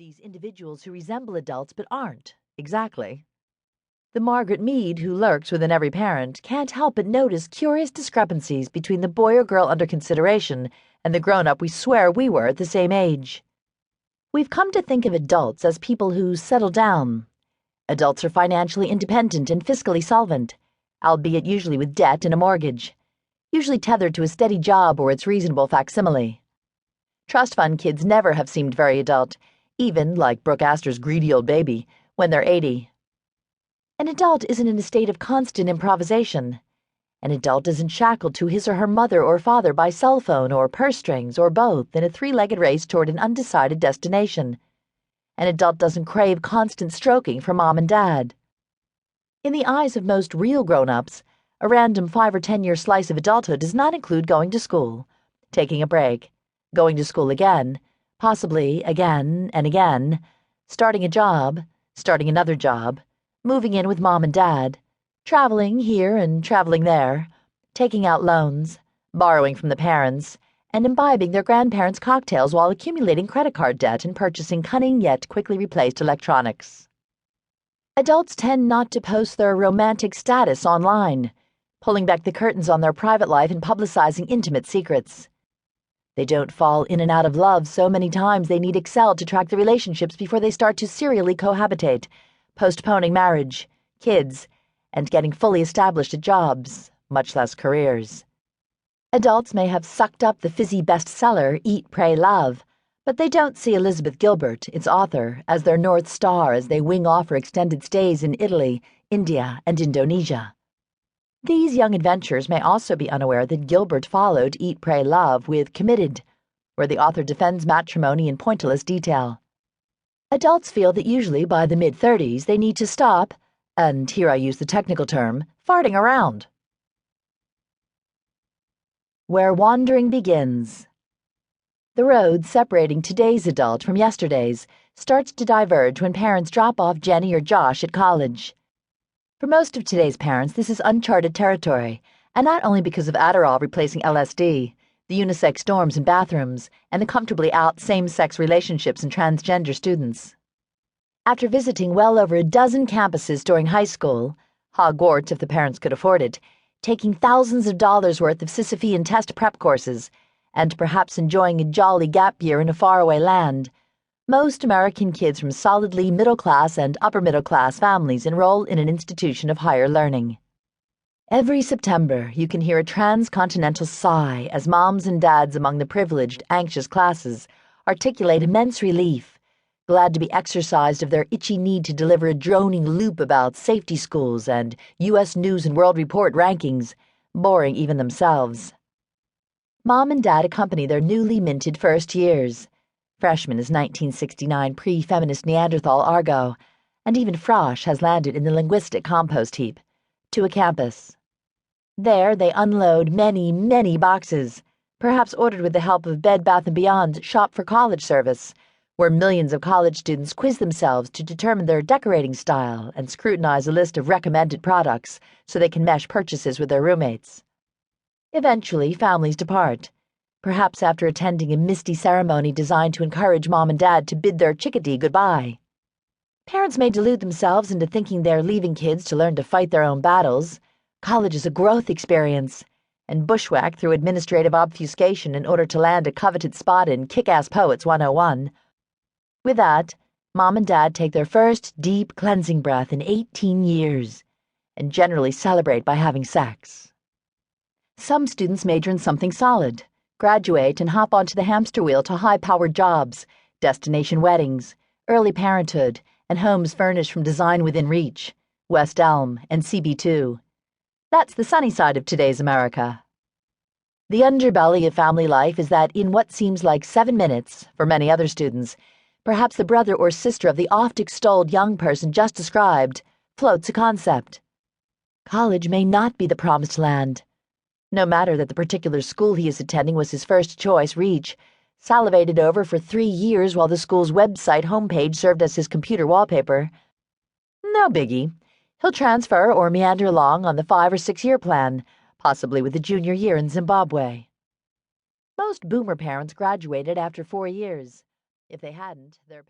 these individuals who resemble adults but aren't, exactly. The Margaret Mead who lurks within every parent can't help but notice curious discrepancies between the boy or girl under consideration and the grown-up we swear we were at the same age. We've come to think of adults as people who settle down. Adults are financially independent and fiscally solvent, albeit usually with debt and a mortgage, usually tethered to a steady job or its reasonable facsimile. Trust fund kids never have seemed very adult, even, like Brooke Astor's greedy old baby, when they're 80. An adult isn't in a state of constant improvisation. An adult isn't shackled to his or her mother or father by cell phone or purse strings or both in a three-legged race toward an undecided destination. An adult doesn't crave constant stroking from mom and dad. In the eyes of most real grown-ups, a random 5 or 10-year slice of adulthood does not include going to school, taking a break, going to school again, possibly again and again, starting a job, starting another job, moving in with mom and dad, traveling here and traveling there, taking out loans, borrowing from the parents, and imbibing their grandparents' cocktails while accumulating credit card debt and purchasing cunning yet quickly replaced electronics. Adults tend not to post their romantic status online, pulling back the curtains on their private life and publicizing intimate secrets. They don't fall in and out of love so many times they need Excel to track the relationships before they start to serially cohabitate, postponing marriage, kids, and getting fully established at jobs, much less careers. Adults may have sucked up the fizzy bestseller Eat, Pray, Love, but they don't see Elizabeth Gilbert, its author, as their North Star as they wing off for extended stays in Italy, India, and Indonesia. These young adventurers may also be unaware that Gilbert followed Eat, Pray, Love with Committed, where the author defends matrimony in pointillist detail. Adults feel that usually by the mid-30s they need to stop, and here I use the technical term, farting around. Where wandering begins. The road separating today's adult from yesterday's starts to diverge when parents drop off Jenny or Josh at college. For most of today's parents, this is uncharted territory, and not only because of Adderall replacing LSD, the unisex dorms and bathrooms, and the comfortably out same-sex relationships and transgender students. After visiting well over a dozen campuses during high school, Hogwarts if the parents could afford it, taking thousands of dollars worth of Sisyphean test prep courses, and perhaps enjoying a jolly gap year in a faraway land, most American kids from solidly middle-class and upper-middle-class families enroll in an institution of higher learning. Every September, you can hear a transcontinental sigh as moms and dads among the privileged, anxious classes articulate immense relief, glad to be exorcised of their itchy need to deliver a droning loop about safety schools and U.S. News and World Report rankings, boring even themselves. Mom and dad accompany their newly minted first years. Freshman is 1969 pre-feminist Neanderthal argot, and even Frosh has landed in the linguistic compost heap, to a campus. There they unload many, many boxes, perhaps ordered with the help of Bed Bath & Beyond's Shop for College service, where millions of college students quiz themselves to determine their decorating style and scrutinize a list of recommended products so they can mesh purchases with their roommates. Eventually, families depart, perhaps after attending a misty ceremony designed to encourage mom and dad to bid their chickadee goodbye. Parents may delude themselves into thinking they're leaving kids to learn to fight their own battles. College is a growth experience, and bushwhack through administrative obfuscation in order to land a coveted spot in Kick-Ass Poets 101. With that, mom and dad take their first deep cleansing breath in 18 years, and generally celebrate by having sex. Some students major in something solid, graduate and hop onto the hamster wheel to high-powered jobs, destination weddings, early parenthood, and homes furnished from Design Within Reach, West Elm, and CB2. That's the sunny side of today's America. The underbelly of family life is that in what seems like 7 minutes, for many other students, perhaps the brother or sister of the oft-extolled young person just described floats a concept. College may not be the promised land. No matter that the particular school he is attending was his first choice, Reach, salivated over for 3 years while the school's website homepage served as his computer wallpaper. No biggie. He'll transfer or meander along on the 5 or 6 year plan, possibly with a junior year in Zimbabwe. Most boomer parents graduated after 4 years. If they hadn't, their parents